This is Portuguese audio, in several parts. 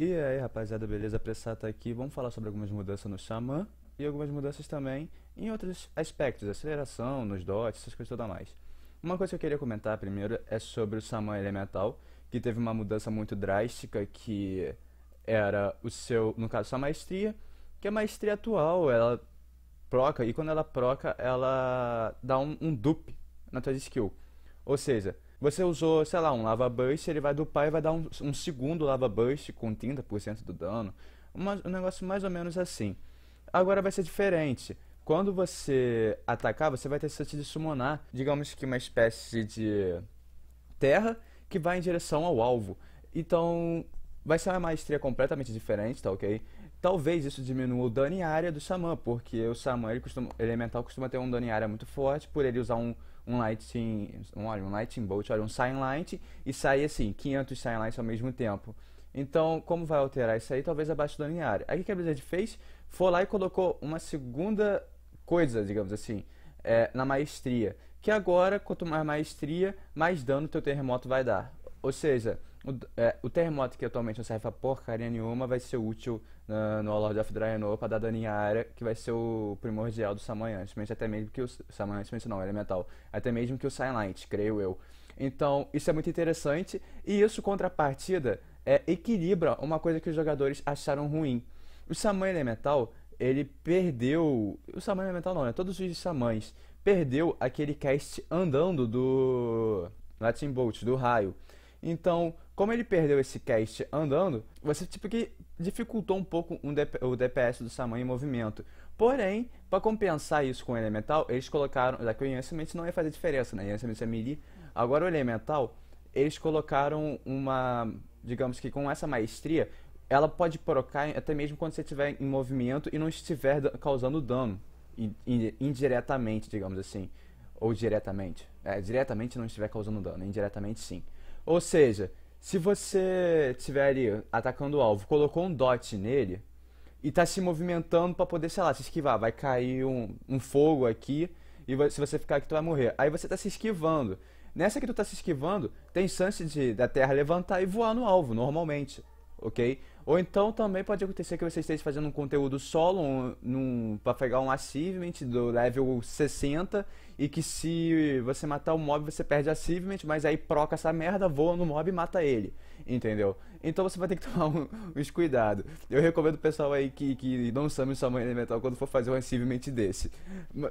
E aí, rapaziada, beleza? Apressado tá aqui. Vamos falar sobre algumas mudanças no Xamã e algumas mudanças também em outros aspectos, aceleração, nos dots, essas coisas toda mais. Uma coisa que eu queria comentar primeiro é sobre o Xamã Elemental, que teve uma mudança muito drástica, que era o seu, no caso, sua maestria, que a maestria atual, ela proca, e quando ela proca, ela dá um dupe na tua skill. Ou seja, você usou, sei lá, um Lava Burst, ele vai dupar e vai dar um segundo Lava Burst com 30% do dano. Um negócio mais ou menos assim. Agora vai ser diferente. Quando você atacar, você vai ter chance de summonar, digamos que uma espécie de terra que vai em direção ao alvo. Então, vai ser uma maestria completamente diferente, tá ok? Talvez isso diminua o dano em área do Xamã, porque o Xamã elemental costuma ter um dano em área muito forte, por ele usar um Lightning Bolt, olha, um Sign Light, e sair assim, 500 Sign Lights ao mesmo tempo. Então, como vai alterar isso aí? Talvez abaixe o dano em área. Aí o que a Blizzard fez? Foi lá e colocou uma segunda coisa, digamos assim, na maestria. Que agora, quanto mais maestria, mais dano teu terremoto vai dar. Ou seja, o terremoto que atualmente não serve pra porcaria nenhuma vai ser útil no Lord of Draenor para dar dano em área, que vai ser o primordial do Saman Ultimate, até mesmo que o Saman Ultimate não, elemental, até mesmo que o Silent, creio eu. Então, isso é muito interessante, e isso, contrapartida, equilibra uma coisa que os jogadores acharam ruim. O Saman Elemental, ele perdeu... O Saman Elemental não, né? Todos os Samans perdeu aquele cast andando do Lightning Bolt, do raio. Então, como ele perdeu esse cast andando, você tipo que dificultou um pouco o DPS do Saman em movimento. Porém, para compensar isso com o Elemental, eles colocaram, já que o Enhancement não ia fazer diferença, né? Enhancement é melee. Agora o Elemental, eles colocaram uma, digamos que com essa maestria, ela pode procar até mesmo quando você estiver em movimento e não estiver causando dano, indiretamente, digamos assim. Ou diretamente. Diretamente não estiver causando dano, indiretamente sim. Ou seja, se você estiver ali atacando o alvo, colocou um dot nele e está se movimentando para poder, sei lá, se esquivar, vai cair um fogo aqui e se você ficar aqui tu vai morrer. Aí você está se esquivando. Nessa que tu está se esquivando, tem chance da terra levantar e voar no alvo, normalmente. Ok? Ou então também pode acontecer que você esteja fazendo um conteúdo solo para pegar um achievement do level 60 e que se você matar o mob você perde achievement, mas aí proca essa merda, voa no mob e mata ele, entendeu? Então você vai ter que tomar uns cuidados. Eu recomendo o pessoal aí que não summon o Saman Elemental quando for fazer um achievement desse,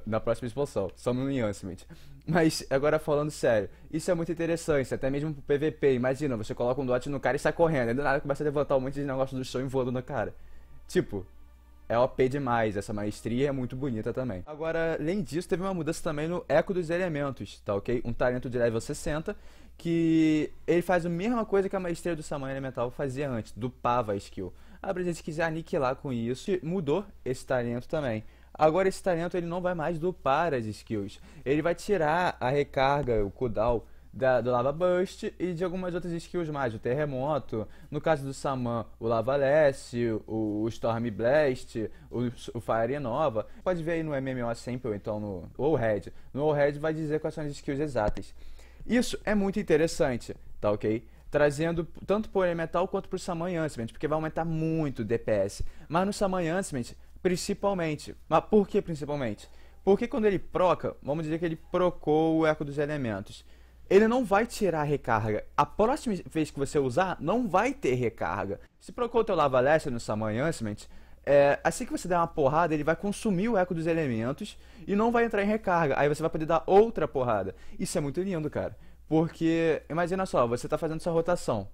na próxima expansão, summon um enhancement. Mas agora falando sério, isso é muito interessante, até mesmo pro PVP. Imagina, você coloca um dot no cara e sai correndo, aí do nada começa a levantar um monte de negócio do chão e voando na cara. Tipo, é OP demais, essa maestria é muito bonita também. Agora, além disso, teve uma mudança também no Eco dos Elementos, tá ok? Um talento de level 60, que ele faz a mesma coisa que a maestria do Saman Elemental fazia antes, dupava a skill. A Blizzard quiser aniquilar com isso, e mudou esse talento também. Agora esse talento ele não vai mais dupar as skills, ele vai tirar a recarga, o cooldown, do Lava Burst e de algumas outras skills mais, o Terremoto, no caso do Saman, o Lava Lash, o Storm Blast, o Fire Nova. Pode ver aí no MMO sempre, ou então no All-Red. No All-Red vai dizer quais são as skills exatas. Isso é muito interessante, tá ok? Trazendo tanto pro Elemental quanto pro Saman Ultimate, porque vai aumentar muito o DPS. Mas no Saman Ultimate, principalmente. Mas por que principalmente? Porque quando ele proca, vamos dizer que ele procou o Eco dos Elementos, ele não vai tirar a recarga. A próxima vez que você usar, não vai ter recarga. Se procurou o teu Lava Lash no Saman Ultimate, assim que você der uma porrada, ele vai consumir o Eco dos Elementos e não vai entrar em recarga. Aí você vai poder dar outra porrada. Isso é muito lindo, cara. Porque, imagina só, você está fazendo sua rotação.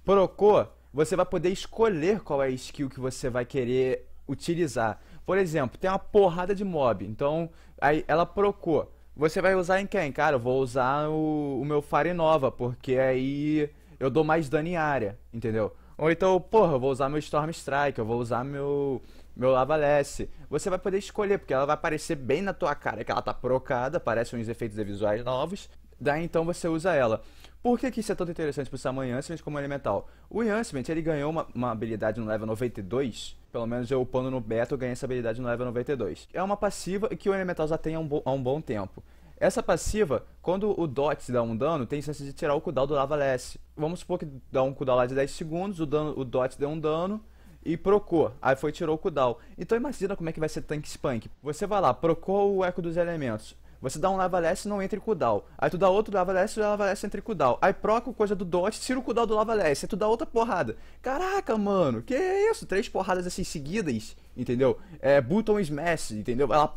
Procou, você vai poder escolher qual é a skill que você vai querer utilizar. Por exemplo, tem uma porrada de mob. Então, aí ela procou. Você vai usar em quem? Cara, eu vou usar o meu Fire Nova, porque aí eu dou mais dano em área, entendeu? Ou então, porra, eu vou usar meu Storm Strike, eu vou usar meu Lava Lash. Você vai poder escolher, porque ela vai aparecer bem na tua cara, que ela tá procada, aparecem uns efeitos visuais novos. Daí então você usa ela. Por que isso é tão interessante pro Saman Enhancement como Elemental? O Enhancement, ele ganhou uma habilidade no level 92. Pelo menos eu upando no beta eu ganhei essa habilidade no level 92. É uma passiva que o Elemental já tem há um bom tempo. Essa passiva, quando o Dot dá um dano, tem chance de tirar o cooldown do Lavalas. Vamos supor que dá um cooldown lá de 10 segundos, o Dot deu um dano e procou. Aí foi e tirou o cooldown. Então imagina como é que vai ser Tank Spunk. Você vai lá, procou o Eco dos Elementos. Você dá um Lavalas e não entra em cooldown. Aí tu dá outro Lavalas e o Lavalas entra em cooldown. Aí proca coisa do Dot, tira o cooldown do Lavalas. Aí tu dá outra porrada. Caraca, mano, que isso? 3 porradas assim seguidas, entendeu? Button Smash, entendeu? Vai lá,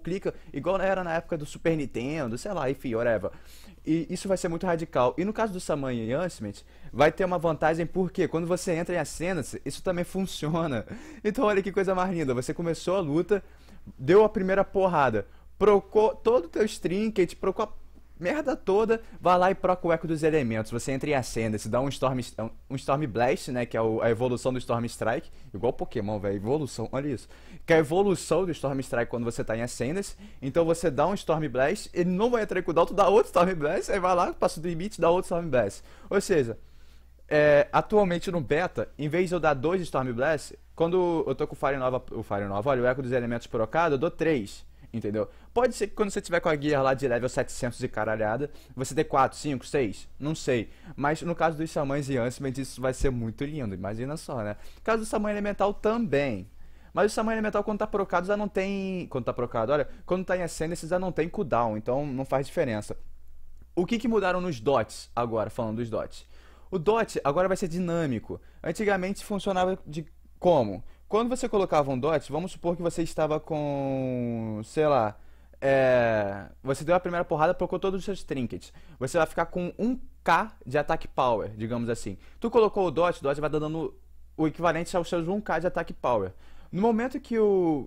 clica, igual era na época do Super Nintendo, sei lá, enfim, whatever. E isso vai ser muito radical. E no caso do Summon Enhancement, vai ter uma vantagem porque quando você entra em Ascendancy, isso também funciona. Então olha que coisa mais linda. Você começou a luta, deu a primeira porrada, procou todo o teu trinket, procou a merda toda, vai lá e proca o Eco dos Elementos. Você entra em Ascendancy, dá um Storm Blast, né, que é a evolução do Storm Strike, igual Pokémon, velho, evolução, olha isso. Que é a evolução do Storm Strike quando você tá em Ascendancy. Então você dá um Storm Blast, ele não vai entrar em cooldown, tu dá outro Storm Blast, aí vai lá, passa do limite, dá outro Storm Blast. Ou seja, atualmente no beta, em vez de eu dar 2 Storm Blast, quando eu tô com o Fire Nova, olha, o Eco dos Elementos procado, eu dou 3. Entendeu? Pode ser que quando você tiver com a guia lá de level 700 e caralhada, você dê 4, 5, 6, não sei. Mas no caso dos Xamãs e Ancient, isso vai ser muito lindo, imagina só, né? No caso do Xamã Elemental também. Mas o Xamã Elemental quando tá procado já não tem... Quando tá procado, olha, quando tá em Ascendancy já não tem cooldown, então não faz diferença. O que mudaram nos dots agora, falando dos dots? O dot agora vai ser dinâmico. Antigamente funcionava de como? Quando você colocava um dot, vamos supor que você estava com, sei lá, você deu a primeira porrada, procurou todos os seus trinkets. Você vai ficar com 1k de ataque power, digamos assim. Tu colocou o dot vai dando o equivalente aos seus 1k de ataque power. No momento que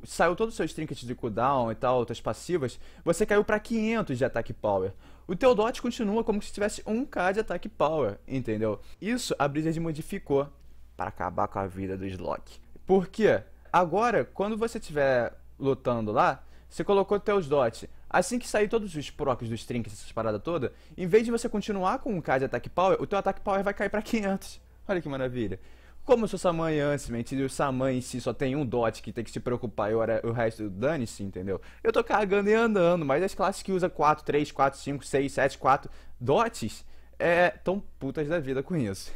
saiu todos os seus trinkets de cooldown e tal, outras passivas, você caiu para 500 de ataque power. O teu dot continua como se tivesse 1k de ataque power, entendeu? Isso a Blizzard modificou para acabar com a vida do Slok. Por quê? Agora, quando você estiver lutando lá, você colocou teus dots. Assim que sair todos os procs dos trinkets, essas paradas todas, em vez de você continuar com 1k de ataque power, o teu ataque power vai cair pra 500. Olha que maravilha. Como eu sou Saman e Ancient, e o Saman em si só tem um dot que tem que se preocupar e o resto dane-se, entendeu? Eu tô cagando e andando, mas as classes que usa 4, 3, 4, 5, 6, 7, 4 dots... tão putas da vida com isso.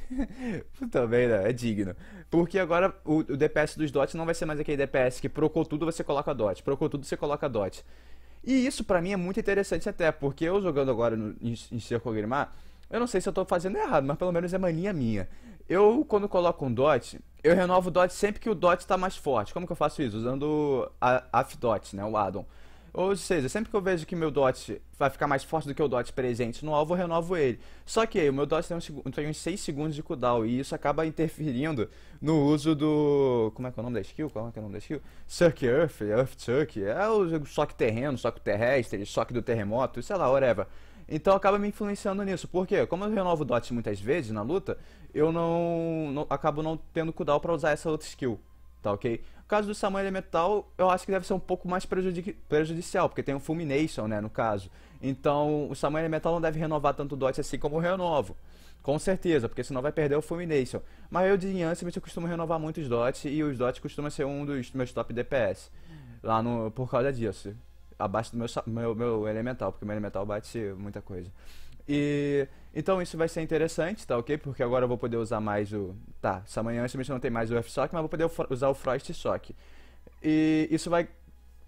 Também, né? É digno. Porque agora o DPS dos dots não vai ser mais aquele DPS que procou tudo, você coloca dot. Procou tudo, você coloca dot. E isso pra mim é muito interessante até, porque eu jogando agora em Circle Grimar, eu não sei se eu tô fazendo errado, mas pelo menos é mania minha. Eu, quando coloco um dot, eu renovo o dot sempre que o dot tá mais forte. Como que eu faço isso? Usando a AFDOT, né? O addon. Ou seja, sempre que eu vejo que meu dot vai ficar mais forte do que o dot presente no alvo, eu renovo ele. Só que o meu dot tem uns 6 segundos de cooldown e isso acaba interferindo no uso do... Como é que é o nome da skill? Qual é que é o nome da skill? Suck Earth, Earth Suck. É o choque terreno, choque terrestre, choque do terremoto, sei lá, whatever. Então acaba me influenciando nisso. Por quê? Como eu renovo o dot muitas vezes na luta, eu acabo não tendo cooldown pra usar essa outra skill. Tá ok? No caso do Saman Elemental, eu acho que deve ser um pouco mais prejudicial, porque tem o Fulmination, né, no caso. Então, o Saman Elemental não deve renovar tanto o dot assim como eu renovo. Com certeza, porque senão vai perder o Fulmination. Mas eu de Ancient eu costumo renovar muito os dots, e os dots costumam ser um dos meus top DPS. Por causa disso. Abaixo do meu Elemental, porque o meu Elemental bate muita coisa. Então isso vai ser interessante, tá ok? Porque agora eu vou poder usar mais o... Tá, Saman Ancient não tem mais o F-Sock, mas vou poder usar o Frost Sock. E isso vai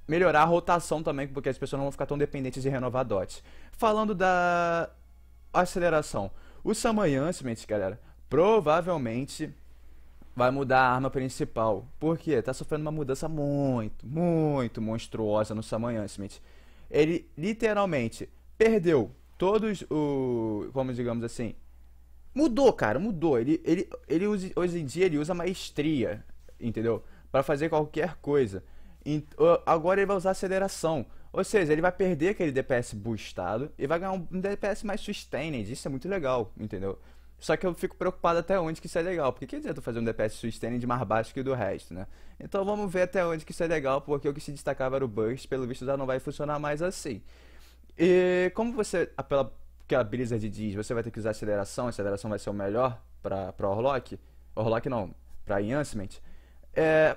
melhorar a rotação também, porque as pessoas não vão ficar tão dependentes de renovar dots. Falando da aceleração. O Saman Ancient, galera, provavelmente vai mudar a arma principal. Por quê? Tá sofrendo uma mudança muito, muito monstruosa no Saman Ancient. Ele literalmente perdeu todos como digamos assim, mudou, cara, mudou. Hoje em dia ele usa maestria, entendeu? Pra fazer qualquer coisa. Agora ele vai usar aceleração. Ou seja, ele vai perder aquele DPS boostado e vai ganhar um DPS mais sustained. Isso é muito legal, entendeu? Só que eu fico preocupado até onde que isso é legal. Porque que adianta fazer um DPS sustained mais baixo que o do resto, né? Então vamos ver até onde que isso é legal, porque o que se destacava era o burst, pelo visto já não vai funcionar mais assim. E como você, que a Blizzard diz, você vai ter que usar aceleração, a aceleração vai ser o melhor pra Orlock. Orlock não, pra Enhancement.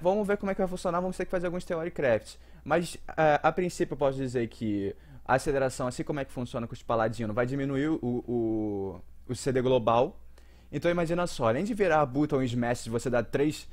Vamos ver como é que vai funcionar, vamos ter que fazer alguns theory crafts. Mas a princípio eu posso dizer que a aceleração, assim como é que funciona com os paladinos, vai diminuir o CD global. Então imagina só, além de virar Button e Smash, você dar 3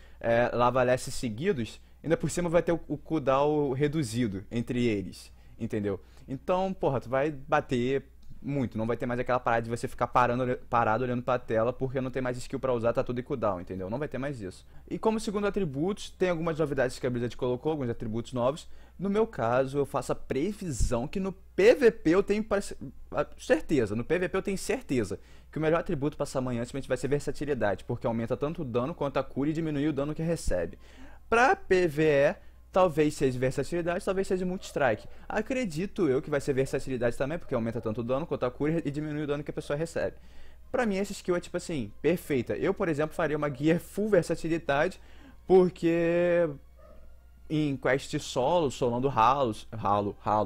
Lava-Less seguidos, ainda por cima vai ter o cooldown reduzido entre eles, entendeu? Então, porra, tu vai bater muito, não vai ter mais aquela parada de você ficar parado olhando pra tela porque não tem mais skill pra usar, tá tudo em cooldown, entendeu? Não vai ter mais isso. E como segundo atributos, tem algumas novidades que a Blizzard colocou, alguns atributos novos. No meu caso, eu faço a previsão que no PVP eu tenho certeza, no PVP eu tenho certeza que o melhor atributo pra Saman Ancient vai ser versatilidade, porque aumenta tanto o dano quanto a cura e diminui o dano que recebe. Pra PvE, talvez seja versatilidade, talvez seja multi-strike. Acredito eu que vai ser versatilidade também, porque aumenta tanto o dano quanto a cura e diminui o dano que a pessoa recebe. Pra mim, essa skill é tipo assim, perfeita. Eu, por exemplo, faria uma gear full versatilidade, porque em quest solo, solando ralo.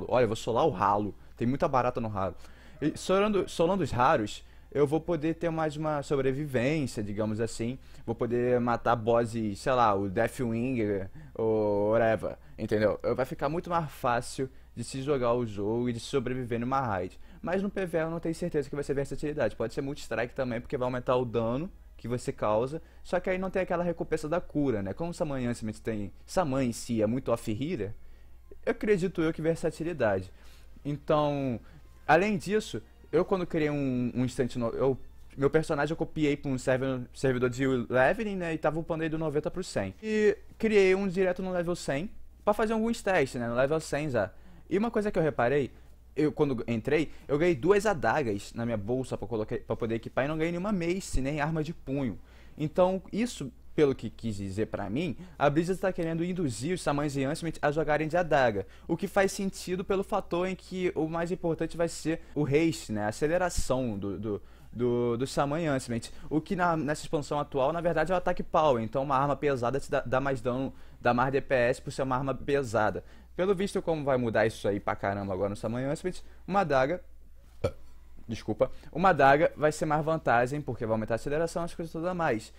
Olha, eu vou solar o ralo. Tem muita barata no ralo. E solando os raros, eu vou poder ter mais uma sobrevivência, digamos assim. Vou poder matar bosses, sei lá, o Deathwing ou whatever, entendeu? Vai ficar muito mais fácil de se jogar o jogo e de sobreviver numa raid. Mas no PvE eu não tenho certeza que vai ser versatilidade. Pode ser multi-strike também, porque vai aumentar o dano que você causa. Só que aí não tem aquela recompensa da cura, né? Como o Saman Ancient tem... Saman em si é muito off-healer, eu acredito eu que versatilidade. Então, além disso... Eu, quando criei um instante novo, meu personagem eu copiei para um servidor de leveling, né, e tava upando ele do 90 pro 100. E criei um direto no level 100 para fazer alguns testes, né, no level 100 já. E uma coisa que eu reparei, quando entrei, eu ganhei 2 adagas na minha bolsa para poder equipar e não ganhei nenhuma mace, nem arma de punho. Então, isso, pelo que quis dizer pra mim, a Blizzard está querendo induzir os Saman Ancient a jogarem de adaga, o que faz sentido pelo fator em que o mais importante vai ser o haste, né, a aceleração do Saman Ancient, o que nessa expansão atual, na verdade, é o ataque power, então uma arma pesada te dá mais dano, dá mais DPS por ser uma arma pesada. Pelo visto, como vai mudar isso aí pra caramba agora no Saman Ancient, uma adaga vai ser mais vantagem, porque vai aumentar a aceleração, as coisas todas a mais.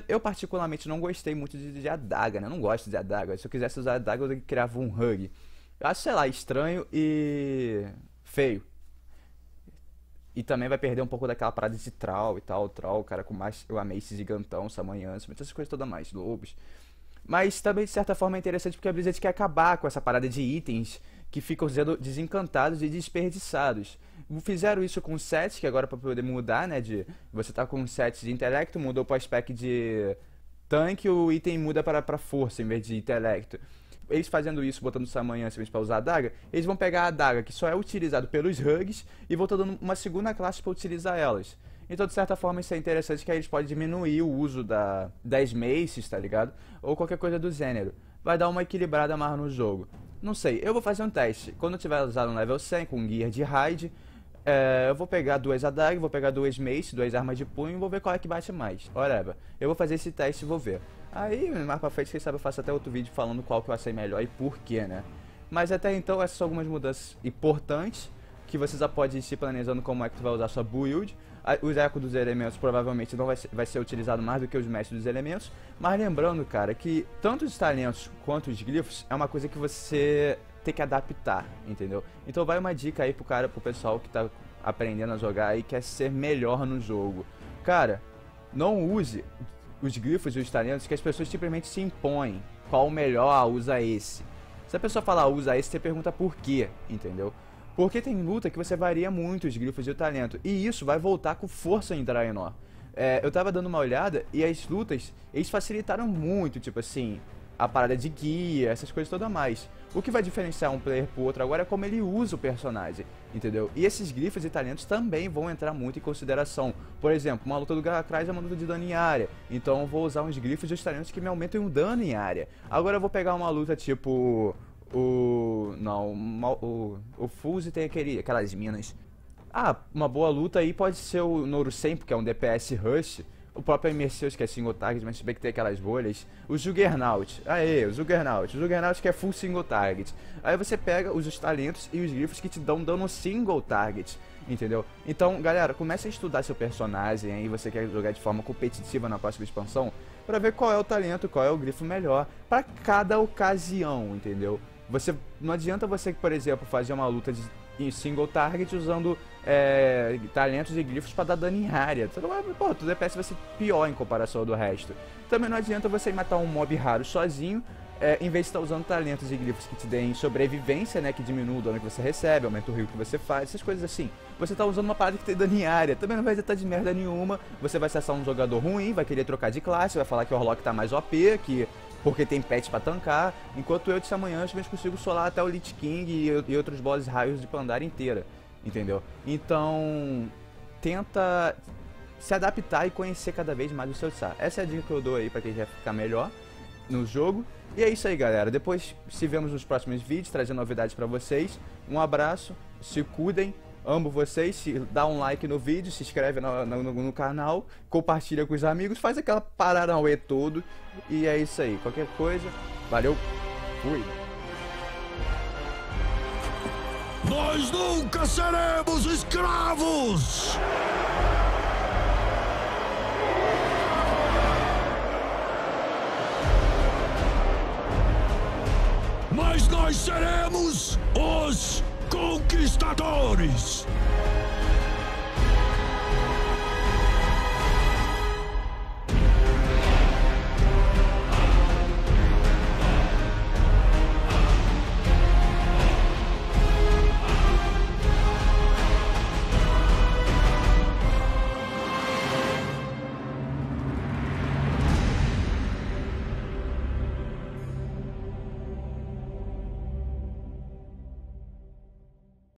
Eu particularmente não gostei muito de adaga, né? Eu não gosto de adaga. Se eu quisesse usar adaga, eu criava um hug. Eu acho, sei lá, estranho e feio. E também vai perder um pouco daquela parada de troll e tal. Troll, cara com mais o Amace gigantão, Saman Ancient, essas coisas todas mais, lobos. Mas também, de certa forma, é interessante porque a Blizzard quer acabar com essa parada de itens que ficam sendo desencantados e desperdiçados. Fizeram isso com sets, que agora para poder mudar, né, de você tá com sets de intelecto, mudou para spec de tanque, o item muda para força em vez de intelecto. Eles fazendo isso, botando o Saman Ancient para usar a adaga, eles vão pegar a adaga que só é utilizado pelos hugs e vão dando uma segunda classe para utilizar elas. Então, de certa forma, isso é interessante, que aí eles podem diminuir o uso das maces, tá ligado? Ou qualquer coisa do gênero. Vai dar uma equilibrada mais no jogo. Não sei, eu vou fazer um teste. Quando eu tiver usado no level 100 com gear de raid, eu vou pegar 2 adagas, vou pegar 2 mace, 2 armas de punho e vou ver qual é que bate mais. Whatever. Eu vou fazer esse teste e vou ver. Aí, mais pra frente, quem sabe eu faço até outro vídeo falando qual que eu achei melhor e por quê, né? Mas até então, essas são algumas mudanças importantes que você já pode ir planejando como é que tu vai usar sua build. Os ecos dos elementos provavelmente não vai ser utilizado mais do que os mestres dos elementos. Mas lembrando, cara, que tanto os talentos quanto os glifos é uma coisa que você tem que adaptar, entendeu? Então vai uma dica aí pro pessoal que tá aprendendo a jogar e quer ser melhor no jogo. Cara, não use os glifos e os talentos que as pessoas simplesmente se impõem. Qual o melhor? Usa esse. Se a pessoa falar usa esse, você pergunta por quê, entendeu? Porque tem luta que você varia muito os glifos e o talento. E isso vai voltar com força em Draenor. Eu tava dando uma olhada e as lutas, eles facilitaram muito, tipo assim, a parada de guia, essas coisas todas a mais. O que vai diferenciar um player pro outro agora é como ele usa o personagem, entendeu? E esses glifos e talentos também vão entrar muito em consideração. Por exemplo, uma luta do Galacrys é uma luta de dano em área. Então eu vou usar uns glifos e os talentos que me aumentam o dano em área. Agora eu vou pegar uma luta tipo... O Fuse tem aquelas minas. Uma boa luta aí pode ser o Noru 100, porque é um DPS Rush. O próprio Merceus, que é single target, mas se bem que tem aquelas bolhas. O Juggernaut. O Juggernaut que é full single target. Aí você pega os talentos e os grifos que te dão dano single target, entendeu? Então, galera, comece a estudar seu personagem aí, você quer jogar de forma competitiva na próxima expansão, pra ver qual é o talento, qual é o grifo melhor pra cada ocasião, entendeu? Não adianta você, por exemplo, fazer uma luta em single target usando talentos e glifos pra dar dano em área. Pô, o DPS vai ser pior em comparação ao do resto. Também não adianta você matar um mob raro sozinho, em vez de estar usando talentos e glifos que te deem sobrevivência, né, que diminui o dano que você recebe, aumenta o rio que você faz, essas coisas assim. Você tá usando uma parada que tem dano em área, também não vai adiantar de merda nenhuma. Você vai acessar um jogador ruim, vai querer trocar de classe, vai falar que o Warlock tá mais OP, porque tem pet pra tancar, enquanto eu de Samanhã consigo solar até o Lich King e outros bosses raios de Pandaria inteira, entendeu? Então, tenta se adaptar e conhecer cada vez mais o seu Tsar. Essa é a dica que eu dou aí pra quem quer ficar melhor no jogo. E é isso aí, galera. Depois se vemos nos próximos vídeos, trazendo novidades pra vocês. Um abraço, se cuidem, amo vocês. Dá um like no vídeo, se inscreve no canal, compartilha com os amigos, faz aquela paranauê todo. E é isso aí. Qualquer coisa, valeu, fui. Nós nunca seremos escravos! Mas nós seremos os conquistadores!